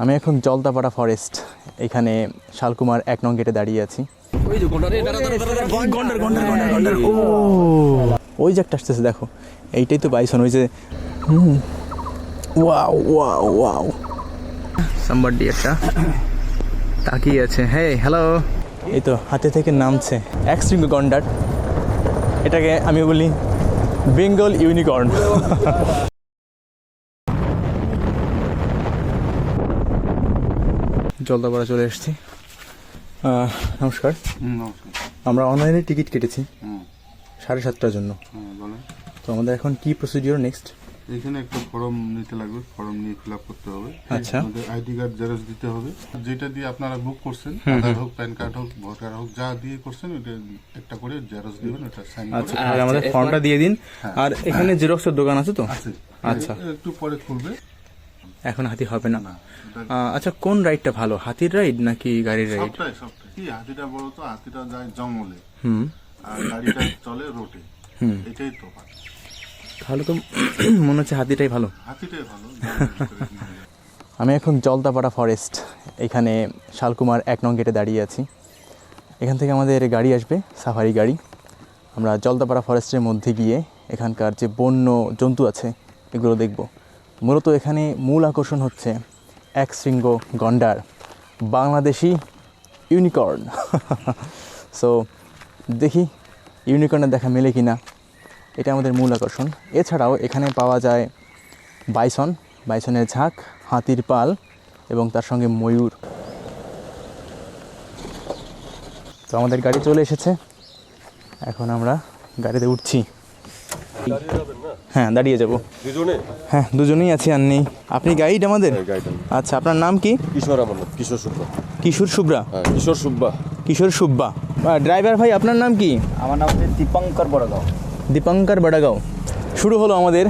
আমি এখন জলদাপাড়া ফরেস্ট, এখানে শালকুমার 1 নং গেটে দাঁড়িয়ে আছি। ওই যে একটা আসতেছে, দেখো এইটাই তো বাইসন। ওই যে ওয়াও ওয়াও ওয়াও, সামবাডি একটা তাকিয়ে আছে। হ্যাঁ হ্যালো, এই তো হাতে থেকে নামছে এক শৃঙ্গ গন্ডার। এটাকে আমি বলি বেঙ্গল ইউনিকর্ন। জলদাপাড়া চলে এসেছি। নমস্কার। আমরা অনলাইনে টিকিট কেটেছি 7:30টার জন্য। তো আমাদের এখন কি প্রসিডিওর নেক্সট? এখানে একটা ফর্ম নিতে লাগবে, ফর্ম নিয়ে ফিল আপ করতে হবে। আচ্ছা, আমাদের আইডি কার্ড জেরক্স দিতে হবে, যেটা দিয়ে আপনারা বুক করছেন, আধার হোক, প্যান কার্ড হোক, ভোটার হোক, যা দিয়ে করছেন ওটা একটা করে জেরক্স দিবেন, ওটা সাইন করে। আচ্ছা, তাহলে আমাদের ফর্মটা দিয়ে দিন। আর এখানে জেরক্সের দোকান আছে তো? আছে। আচ্ছা, একটু পরে খুলবে। এখন হাতি হবে না। আচ্ছা, কোন রাইডটা ভালো, হাতির রাইড নাকি গাড়ির রাইড? সবটাই কি, হাতিটা বড় তো, হাতিটা যায় জঙ্গলে, আর গাড়িটা চলে রোডে। এটাই তো তাহলে তো মনে হচ্ছে হাতিটাই ভালো। হাতিটাই ভালো। আমি এখন জলদাপাড়া ফরেস্ট, এখানে শালকুমার 1 নং গেটে দাঁড়িয়ে আছি। এখান থেকে আমাদের গাড়ি আসবে, সাফারি গাড়ি। আমরা জলদাপাড়া ফরেস্টের মধ্যে গিয়ে এখানকার যে বন্য জন্তু আছে এগুলো দেখব। মূলত এখানে মূল আকর্ষণ হচ্ছে এক শৃঙ্গ গন্ডার, বাংলাদেশি ইউনিকর্ন। সো দেখি ইউনিকর্নের দেখা মেলে কি না, এটা আমাদের মূল আকর্ষণ। এছাড়াও এখানে পাওয়া যায় বাইসন, বাইসনের ঝাঁক, হাতির পাল এবং তার সঙ্গে ময়ূর। তো আমাদের গাড়ি চলে এসেছে, এখন আমরা গাড়িতে উঠছি। হ্যাঁ, দাঁড়িয়ে যাব। হ্যাঁ, দুজনেই আছি, আর নেই। আপনি গাইড আমাদের? আচ্ছা, আপনার নাম কি? কিশোর। আমার নাম কিশোর সুব্বা। কিশোর সুব্রা? কিশোর সুব্বা। কিশোর সুব্বা। ড্রাইভার ভাই, আপনার নাম কি? আমার নাম হচ্ছে দীপঙ্কর বড়গাঁও। দীপঙ্কর বড়গাঁও। শুরু হলো আমাদের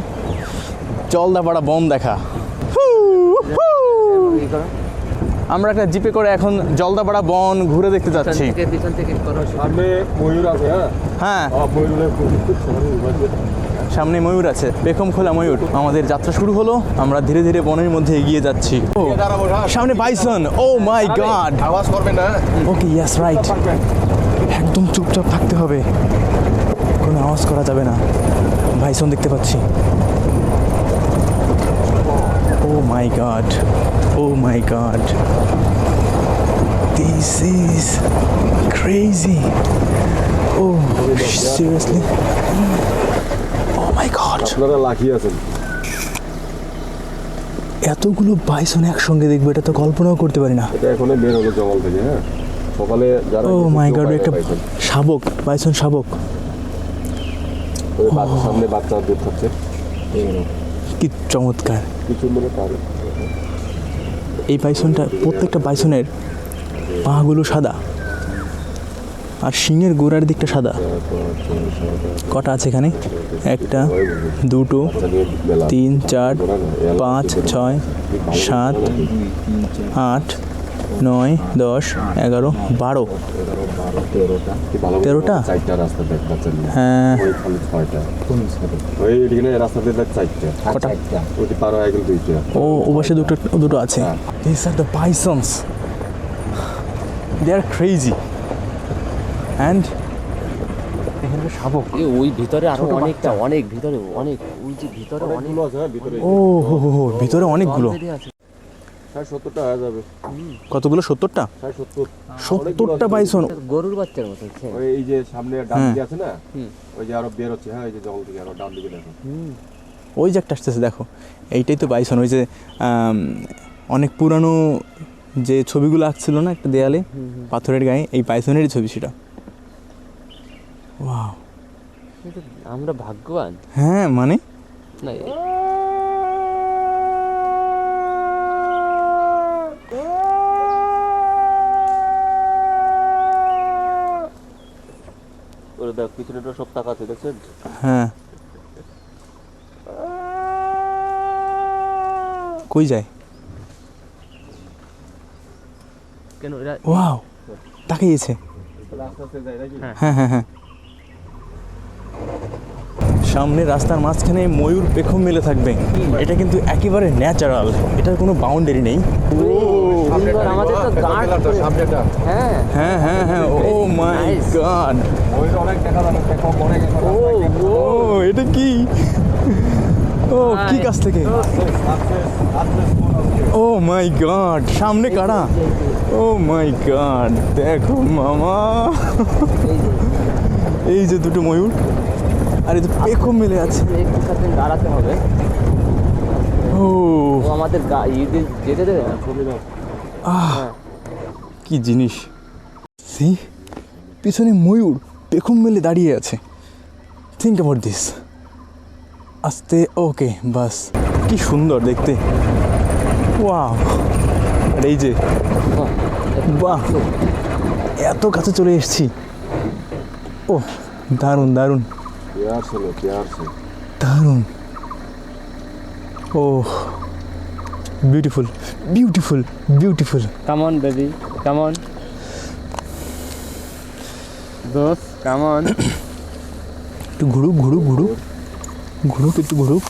জলদাপাড়া বন দেখা। আমরা একটা জিপে করে এখন জলদাপাড়া বন ঘুরে দেখতে যাচ্ছি। সামনে ময়ূর আছে। হ্যাঁ, ময়ূরের সামনে ময়ূর আছে, পেখম খোলা ময়ূর। আমাদের যাত্রা শুরু হলো, আমরা ধীরে ধীরে বনের মধ্যে এগিয়ে যাচ্ছি। সামনে বাইসন। ও মাই গড, আওয়াজ করবেন না। ওকে, ইয়েস, রাইট। একদম চুপচাপ থাকতে হবে, কোনো আওয়াজ করা যাবে না। বাইসন দেখতে পাচ্ছি। Oh my god, oh my god, this is crazy. Oh seriously, oh my god, আপনারা লাকি আছেন। এতগুলো বাইসন একসঙ্গে দেখবো, এটা তো কল্পনাও করতে পারি না। এটা এখনই বের হলো জঙ্গল থেকে। হ্যাঁ, সকালে যারা ও মাই গড, একটা শাবক, বাইসন শাবক। সামনে বাচ্চা দুধ খাচ্ছে, কি চমৎকার। কিছু মনে পারে। এই বাইসনটা, প্রত্যেকটা বাইসনের পাগুলো সাদা আর শিঙের গোড়ার দিকটা সাদা। কটা আছে এখানে? 1, 2, 3, 4, 5, 6, 7, 8, 9, 10, 11, 12, 13টা। হ্যাঁ, ও ওপাশে দুটো আছে। These are the bisons. They are crazy. And এখানে শাবক। ওই ভিতরে আরো অনেকটা, অনেক ভিতরে, অনেক ওই যে ভিতরে অনেক। ও হো হো, ভিতরে অনেকগুলো। 70টা হয়ে যাবে। কতগুলো? 70টা? 70টা বাইসন। গরুর বাচ্চার মতো। এই যে সামনে ডান দিকে আছে না, ওই যে আরো বের হচ্ছে। হ্যাঁ, এই যে জঙ্গল থেকে আরো ডান দিকে দেখো। ওই যে একটা আসতেছে, দেখো এইটাই তো বাইসন। ওই যে অনেক পুরানো যে ছবিগুলো আঁকছিল না একটা দেয়ালে পাথরের গায়ে, এই বাইসনেরই ছবি সেটা। ওয়াও, আমরা ভাগ্যবান। হ্যাঁ, মানে না, ওরা দেখ পিছনে সব তাকাচ্ছে, দেখছেন? হ্যাঁ, কই যায়? কেন এরা? ওয়াও, তাকিয়েছে। হ্যাঁ হ্যাঁ হ্যাঁ, সামনে রাস্তার মাঝখানে ময়ূর পেখম মেলে থাকবে, এটা কিন্তু একেবারে ন্যাচারাল, এটার কোনো বাউন্ডারি নেই। সুন্দর, আমাদের তো গার্ড সামনেটা হ্যাঁ হ্যাঁ হ্যাঁ হ্যাঁ, ও মাই গড, ময়ূর অনেক দেখা যাবে, পেখম অনেক ও ও এটা কি, ও কি কাছ থেকে, ও মাই গড, সামনে কারা, ও মাই গড, দেখো মামা, এই যে দুটো ময়ূর, আর এই তো পেখম মেলে আছে। একটু সাথে দাঁড়াতে হবে, ও ও আমাদের ইয়ে যেতে দেবে না। কি জিনিস, সি পিছনে ময়ূর পেখম মেলে দাঁড়িয়ে আছে, থিঙ্ক অ্যাবাউট দিস, আস্তে, ওকে বাস, কি সুন্দর দেখতে, ওয়াও, আর এই যে বাহ, এত কাছে চলে এসেছি, ও দারুণ দারুণ পেয়ার ছিল, পেয়ার ছিল। দারুণ, oh beautiful beautiful beautiful, come on baby, come on দোস্ত, কাম অন। একটু ঘুরুক ঘুরুক ঘুরুক ঘুরুক, একটু ঘুরুক,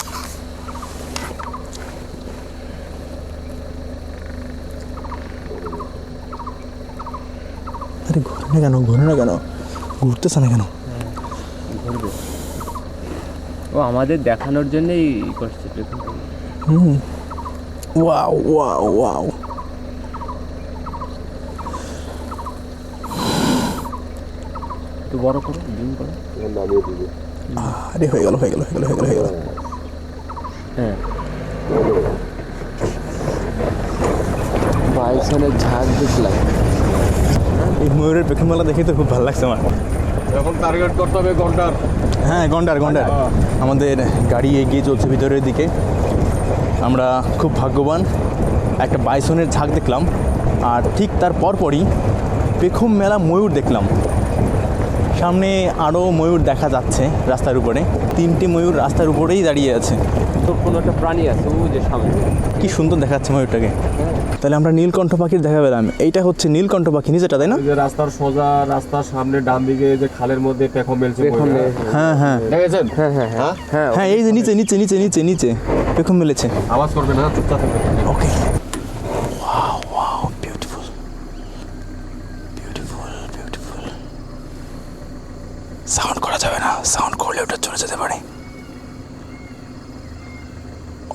আরে ঘুরে না কেন, ঘুরে না কেন, ঘুরতেছে না কেন, ঘুরবে, ও আমাদের দেখানোর জন্যই করছে পেখম। হুম, ওয়াও ওয়াও ওয়াও, একটু বড় করো, জুম করো। এখন নামিয়ে দিবে। আরে হয়ে গেল হয়ে গেল হয়ে গেল হয়ে গেল হয়ে গেল, হ্যাঁ, বাইসনের ঝাঁক দেখলাম। এই ময়ূরের পেখম মেলা দেখে তো খুব ভালো লাগছে আমার। এখন টার্গেট করতে হবে গন্ডার। হ্যাঁ গন্ডার গন্ডার, আমাদের গাড়ি এগিয়ে চলছে ভিতরের দিকে, আমরা খুব ভাগ্যবান, একটা বাইসনের ঝাঁক দেখলাম, আর ঠিক তার পরপরই পেখম মেলা ময়ূর দেখলাম। সামনে আরও ময়ূর দেখা যাচ্ছে রাস্তার উপরে, 3টে ময়ূর রাস্তার উপরেই দাঁড়িয়ে আছে, তো কোনো একটা প্রাণী আছে ও যে সামনে। কি সুন্দর দেখাচ্ছে ময়ূরটাকে। তাহলে আমরা নীলকণ্ঠ পাখির দেখা পেলাম, এইটা হচ্ছে নীলকণ্ঠ পাখি নিচেটা, তাই না? ওই যে রাস্তার সোজা, রাস্তার সামনে ডান দিকে যে খালের মধ্যে পেখম মেলছে, পেখম ময়ূর। মেলছে। হ্যাঁ হ্যাঁ দেখেছেন? হ্যাঁ হ্যাঁ হ্যাঁ হ্যাঁ, হ্যাঁ, এই যে নিচে নিচে নিচে নিচে নিচে পেখম মেলেছে। আওয়াজ করবে না, চুপচাপ থাকবে। Okay, wow wow, beautiful beautiful beautiful, sound করা যাবে না, সাউন্ড করলে ওটা চলে যেতে পারে।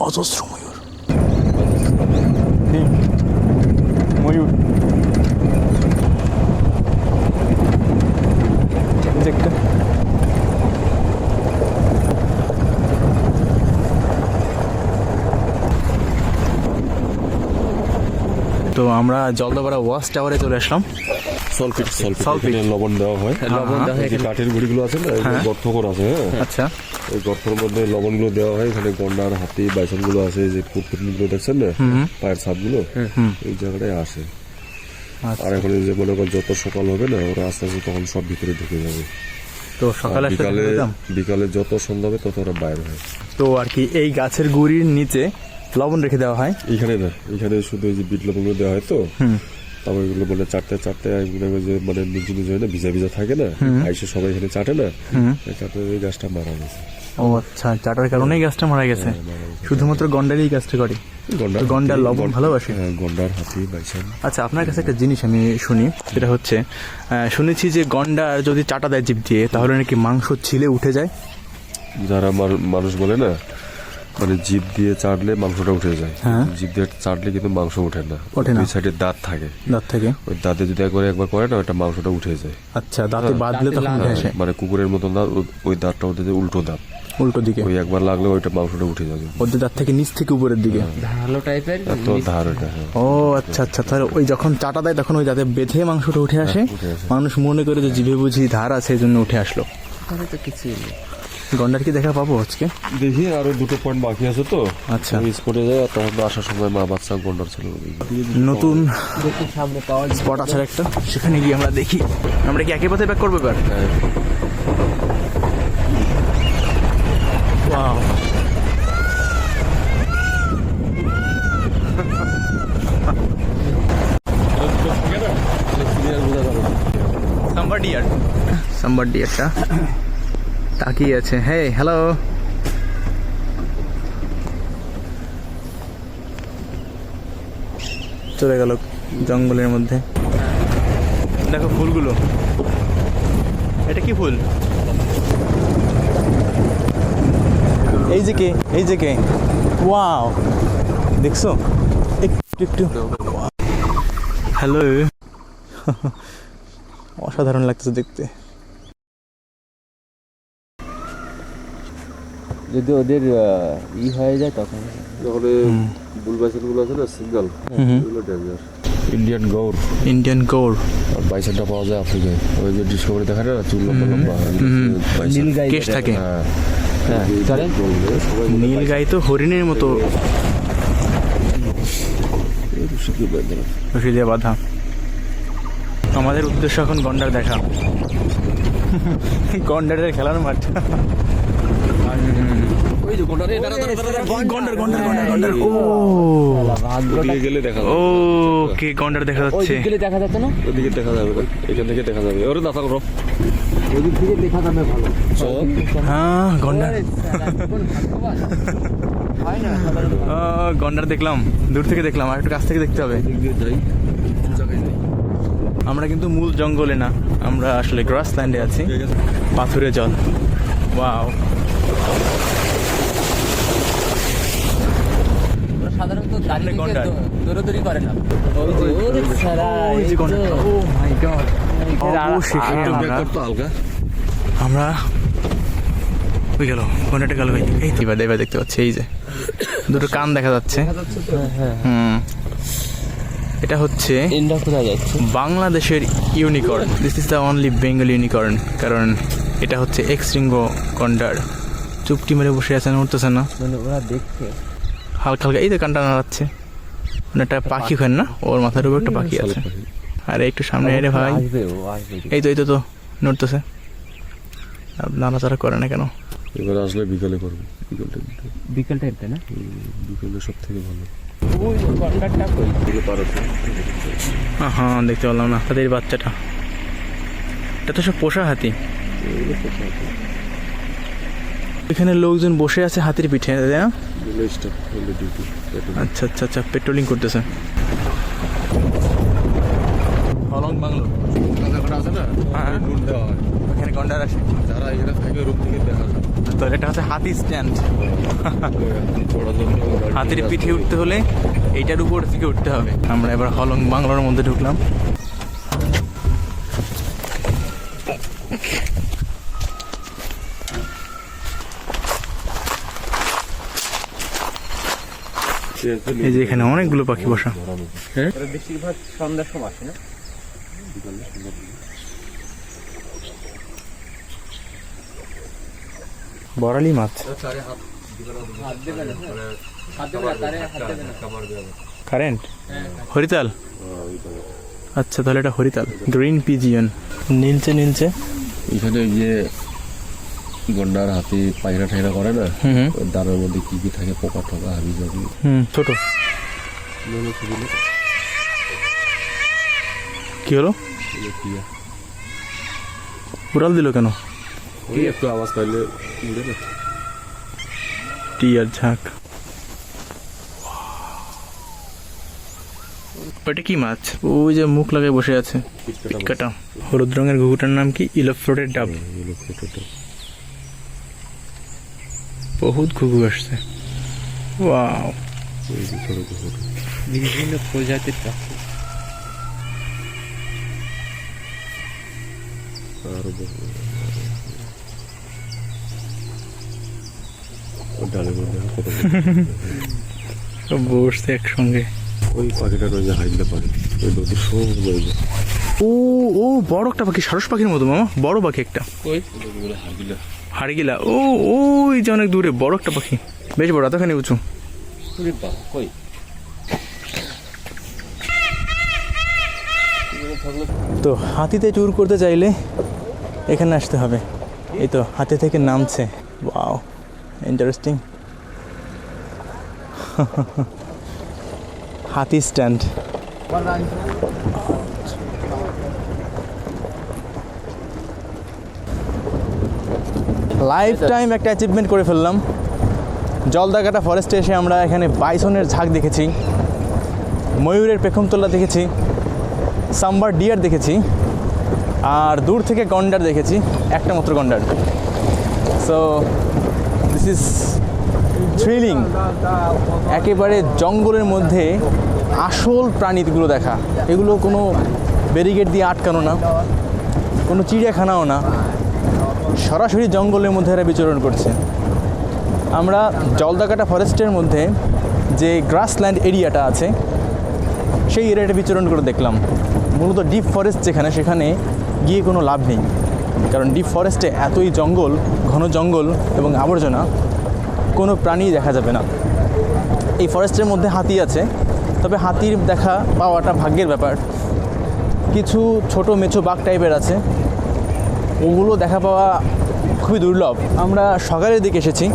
অজস্র ময়ূর, ময়ূর, একটা তো আমরা জলদাপাড়া ওয়াচ টাওয়ারে চলে আসলাম। সলফিট, সলফিট। এখানে লবণ দেওয়া হয়। লবণ দেওয়া হয় এই যে কাঠের গুঁড়িগুলো আছে না, এই যে গর্ত করা আছে, হ্যাঁ, আচ্ছা, ওই গর্তের মধ্যে লবণগুলো দেওয়া হয়। এখানে গন্ডার, হাতি, বাইসনগুলো আছে, যে ফুটফুটগুলো দেখছেন না, পায়ের ছাপগুলো, এই জায়গাটায় আসে। আচ্ছা। আর এখন এই যে মনে করেন যত সকাল হবে না, ওরা আস্তে আস্তে তখন সব ভিতরে ঢুকে যাবে। তো সকালে আসলে বিকালে যেতাম। বিকালে যত সন্ধ্যা হবে তত ওরা বাইরে হয়। তো আর কি এই গাছের গুড়ির নিচে লবণ রেখে দেওয়া হয়। এইখানে না, এখানে শুধু এই যে বিট লবণগুলো দেওয়া হয়, তো তারপর এগুলো মানে চাটতে চাটতে এগুলো যে মানে নিচু নিচু হয় না, ভিজা ভিজা থাকে না, আইসে সবাই এখানে চাটে না, এই চাটতে এই গাছটা মারা গেছে। ও আচ্ছা, চাটার কারণেই গাছটা মারা গেছে। শুধুমাত্র গন্ডারই এই গাছটা করে। তো গন্ডার লবণ ভালোবাসে। হ্যাঁ, গন্ডার, হাতি, বাইসন। আচ্ছা, আপনার কাছে একটা জিনিস আমি শুনি, সেটা হচ্ছে শুনেছি যে গন্ডার যদি চাটা দেয় জিভ দিয়ে, তাহলে নাকি মাংস ছিলে উঠে যায়। যারা মানুষ বলে না, মানে জিভ দিয়ে চাটলে মাংসটা উঠে যায়, জিভ দিয়ে চাটলে কিন্তু মাংস ওঠে না, ওঠে না। দুই সাইডে দাঁত থাকে, দাঁত থেকে। ওই দাঁতে যদি একবার করে না, ওটা মাংসটা উঠে যায়। আচ্ছা, দাঁতে বাঁধলে তখন উঠে আসে। মানে কুকুরের মতন দাঁত, ওই দাঁতটা ওদের যে উল্টো দাঁত, উল্টো দিকে। ওই একবার লাগলে ওইটা মাংসটা উঠে যাবে। ওদের দাঁত থেকে নিচ থেকে উপরের দিকে। ধারালো টাইপের। এত ধার ওটা। হ্যাঁ, ও আচ্ছা আচ্ছা, তাহলে ওই যখন চাটা দেয় তখন ওই দাঁতে বেঁধে মাংসটা উঠে আসে। মানুষ মনে করে যে জিভে বুঝি ধার আছে, এই জন্য উঠে আসলো। তাহলে তো কিছুই নেই। গন্ডার কি দেখা পাবো আজকে? দেখি আরো দুটো পয়েন্ট বাকি আছে, তো আচ্ছা। স্পটে যায়, আর তখন আসার সময় মা বাচ্চা গন্ডার ছিল। নতুন দেখি সামনে পাওয়া যায়। স্পট আছে একটা, সেখানে গিয়ে আমরা দেখি। আমরা কি একই পথে ব্যাক করবো এবার? Wow. Somebody একটা তাকিয়ে আছে। হে হ্যালো, চলে গেল জঙ্গলের মধ্যে। দেখো ফুলগুলো, এটা কি ফুল? এই যে কে, এই যে কে, ওয়াও দেখছো একটু একটু। হ্যালো, অসাধারণ লাগতেছে দেখতে। যদি ওদের হয়ে যায় তখন যখন বুল বাইসনগুলো আছে না সিঙ্গেল, এগুলো danger. Indian gaur, Indian gaur, আর বাইসনটা পাওয়া যায় আফ্রিকায়। ওই যে ডিসকভারি দেখা যায় না, চুল লম্বা লম্বা বাইসন। নীলগাই কেশ থাকে। হ্যাঁ, চলেন। সবাই নীল গাই তো হরিণের মতো রশি দিয়ে বাঁধা। আমাদের উদ্দেশ্য এখন গন্ডার দেখা। গন্ডারের খেলার মাঠ। ওই যে গন্ডার গন্ডার গন্ডার গন্ডার। ও ওদিকে গেলে দেখা যাবে। ও কে গন্ডার দেখা যাচ্ছে। ওই দিকে দেখা যাচ্ছে না, ওদিকে দেখা যাবে না, এখান থেকে দেখা যাবে। ওরে দাতা করো, ওই দিক থেকে দেখা যাবে ভালো। হ্যাঁ গন্ডার, হয় না সাধারণত। গন্ডার দেখলাম, দূর থেকে দেখলাম, আর একটু কাছ থেকে দেখতে হবে। যাই জায়গায় যাই। আমরা কিন্তু মূল জঙ্গলে না, আমরা আসলে গ্রাসল্যান্ডে আছি। পাথুরে জল, ওয়াও। সাধারণত সামনে গন্ডার। দৌড়াদৌড়ি করে না। ওরে সারা, ওই যে গন্ডার, ও মাই গড। অবশেষে একটু আমরা, ব্যাক করতো হালকা। আমরা ওই গেল গন্ডারটা গেল ভাই। এই তো এবার দেখতে পাচ্ছি, এই যে দুটো কান দেখা যাচ্ছে। হুম, এটা হচ্ছে ইন্ডা কোথায় যাচ্ছে? বাংলাদেশের unicorn. This is the only Bengal unicorn, কারণ এটা হচ্ছে এক্সরিঙ্গ গন্ডার। চুপটি মেরে বসে আছে, উঠতেছে না, মানে ওরা দেখছে হালকা হালকা। এই তো কানটা নাড়াচ্ছে, মানে একটা পাখি হয় না, ওর মাথার উপর একটা পাখি আছে। আরে একটু সামনে এরে ভাই, আসবে, ও আসবে। এই তো এই তো তো নড়তেছে, নাড়াচাড়া করে না কেন? এবার আসলে বিকালে করবো, বিকাল টাইমটা। বিকেল টাইমটা না, বিকালে সব থেকে ভালো। ওই গন্ডারটা কই? দিকে পার আছে। হ্যাঁ দেখতে পেলাম না, তাদের বাচ্চাটা। এটা তো সব পোষা হাতি। এখানে লোকজন বসে আছে হাতির পিঠে, তাই না? স্টাফ হলে ডিউটি। আচ্ছা আচ্ছা আচ্ছা, পেট্রোলিং করতেছে। হলং বাংলো আছে না, নোট দেওয়া হয়। এখানে গন্ডার আসে। যারা এখানে থাকে রুম থেকে দেখা যায়। তো এটা হচ্ছে হাতি স্ট্যান্ড। চড়ার জন্য হাতির পিঠে উঠতে হলে এইটার উপর থেকে উঠতে হবে। আমরা এবার হলং বাংলোর মধ্যে ঢুকলাম। এই যে এখানে অনেকগুলো পাখি বসা। বেশিরভাগ সন্ধ্যার সময় আসে না? বরালি মাছ, কারেন্ট, হরিতাল। আচ্ছা তাহলে এটা হরিতাল, গ্রিন পিজিয়ন। নীলচে নীলচে। এখানে যে গন্ডার হাতি পায়রা ঠাইরা করে না, ওই দানার মধ্যে কি কি থাকে, পোকা টোকা হাবি যাবি। ছোট কি হলো, উড়াল দিল কেন? ওই একটু আওয়াজ পাইলে উড়ে না। টিয়ার ঝাঁক। ওটা কি মাছ? ওই যে মুখ লাগিয়ে বসে আছে, পিটকাটা। হলুদ রঙের ঘুঘুটার নাম কি? ইলোফ্লোটেড ডাব। বহুত ঘুঘু আসছে, ওয়াও। বিভিন্ন প্রজাতির পাখি। আরো ডালের মধ্যে কত সব বসছে একসঙ্গে। ওই পাখিটা রয়েছে হাইলা পাখি, ওই নদীর সব রয়েছে। ও ও বড় একটা পাখি, সারস পাখির মতো মামা, বড় পাখি একটা। হারগিলা। হাড়গিলা। ও ওই যে অনেক দূরে বড় একটা পাখি, বেশ বড়, এতখানি উঁচু। কই? তো হাতিতে ট্যুর করতে চাইলে এখানে আসতে হবে। এই তো হাতি থেকে নামছে, ওয়াও ইন্টারেস্টিং। হাতি স্ট্যান্ড। লাইফ টাইম একটা অ্যাচিভমেন্ট করে ফেললাম। জলদাকাটা ফরেস্টে এসে আমরা এখানে বাইসনের ঝাঁক দেখেছি, ময়ূরের পেখমতলা দেখেছি, সাম্বার ডিয়ার দেখেছি, আর দূর থেকে গন্ডার দেখেছি, একটা মাত্র গন্ডার। So this is thrilling. একেবারে জঙ্গলের মধ্যে আসল প্রাণীগুলো দেখা, এগুলো কোনো ব্যারিকেড দিয়ে আটকানো না, কোনো চিড়িয়াখানাও না, সরাসরি জঙ্গলের মধ্যে এরা বিচরণ করছে। আমরা জলদাকাটা ফরেস্টের মধ্যে যে গ্রাসল্যান্ড এরিয়াটা আছে সেই এরিয়াটা বিচরণ করে দেখলাম। মূলত ডিপ ফরেস্ট যেখানে, সেখানে গিয়ে কোনো লাভ নেই, কারণ ডিপ ফরেস্টে এতই জঙ্গল, ঘন জঙ্গল এবং আবর্জনা, কোনো প্রাণী দেখা যাবে না। এই ফরেস্টের মধ্যে হাতি আছে, তবে হাতির দেখা পাওয়াটা ভাগ্যের ব্যাপার। কিছু ছোট মেছো বাঘ টাইপের আছে, ওগুলো দেখা পাওয়া খুবই দুর্লভ। আমরা সকালের দিকে এসেছি,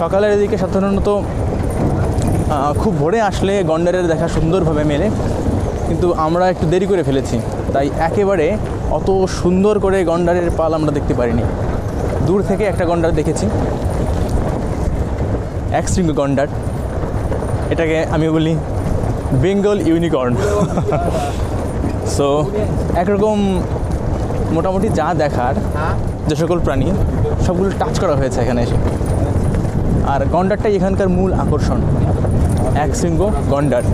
সকালের দিকে সাধারণত খুব ভোরে আসলে গন্ডারের দেখা সুন্দরভাবে মেলে, কিন্তু আমরা একটু দেরি করে ফেলেছি, তাই একেবারে অত সুন্দর করে গন্ডারের পাল আমরা দেখতে পারিনি। দূর থেকে একটা গন্ডার দেখেছি, এক শৃঙ্গ গন্ডার, এটাকে আমি বলি বেঙ্গল ইউনিকর্ন। সো একরকম মোটামুটি যা দেখার, যে সকল প্রাণী সবগুলো টাচ করা হয়েছে এখানে এসে। আর গন্ডারটাই এখানকার মূল আকর্ষণ, এক শৃঙ্গ গন্ডার।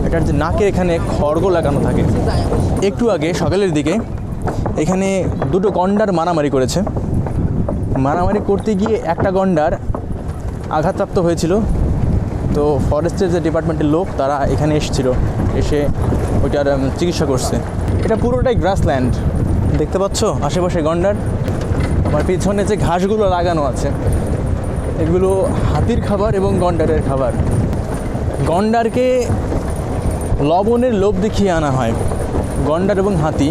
এটার যে নাকের এখানে খড়গ লাগানো থাকে। একটু আগে সকালের দিকে এখানে দুটো গন্ডার মারামারি করেছে। মারামারি করতে গিয়ে একটা গন্ডার আঘাতপ্রাপ্ত হয়েছিল, তো ফরেস্টের যে ডিপার্টমেন্টের লোক তারা এখানে এসেছিল, এসে ওইটার চিকিৎসা করছে। এটা পুরোটাই গ্রাসল্যান্ড, দেখতে পাচ্ছ আশেপাশে গন্ডার। আমার পিছনে যে ঘাসগুলো লাগানো আছে এগুলো হাতির খাবার এবং গন্ডারের খাবার। গন্ডারকে লবণের লোভ দেখিয়ে আনা হয়। গন্ডার এবং হাতি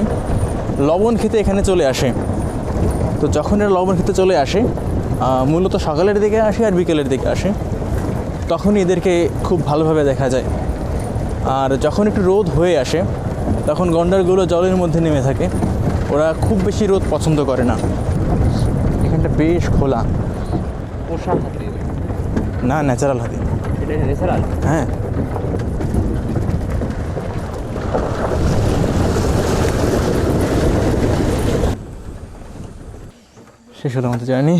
লবণ খেতে এখানে চলে আসে। তো যখন এরা লবণ খেতে চলে আসে, মূলত সকালের দিকে আসে আর বিকেলের দিকে আসে, তখনই এদেরকে খুব ভালোভাবে দেখা যায়। আর যখন একটু রোদ হয়ে আসে তখন গন্ডারগুলো জলের মধ্যে নেমে থাকে। ওরা খুব বেশি রোদ পছন্দ করে না। এখানটা বেশ খোলা। পোষা হাতি না, ন্যাচারাল হাতি। এটা ন্যাচারাল? হ্যাঁ। শেষ হলো আমাদের জার্নি।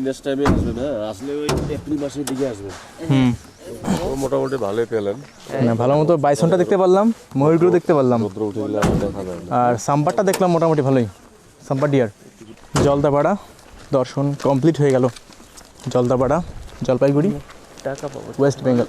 নেক্সট টাইমে আসবেন, হ্যাঁ আসলে ওই এপ্রিল মাসের দিকে আসবেন। হুম, মোটামুটি ভালোই পেলেন। না, ভালো মতো বাইসনটা দেখতে পারলাম, ময়ূরগুলো দেখতে পারলাম, রৌদ্র উঠে গেলে দেখা যাবে না। আর সাম্বারটা দেখলাম মোটামুটি ভালোই, সাম্বার ডিয়ার। জলদাপাড়া দর্শন কমপ্লিট হয়ে গেল। জলদাপাড়া, জলপাইগুড়ি, টাকা পাবো। ওয়েস্ট বেঙ্গল।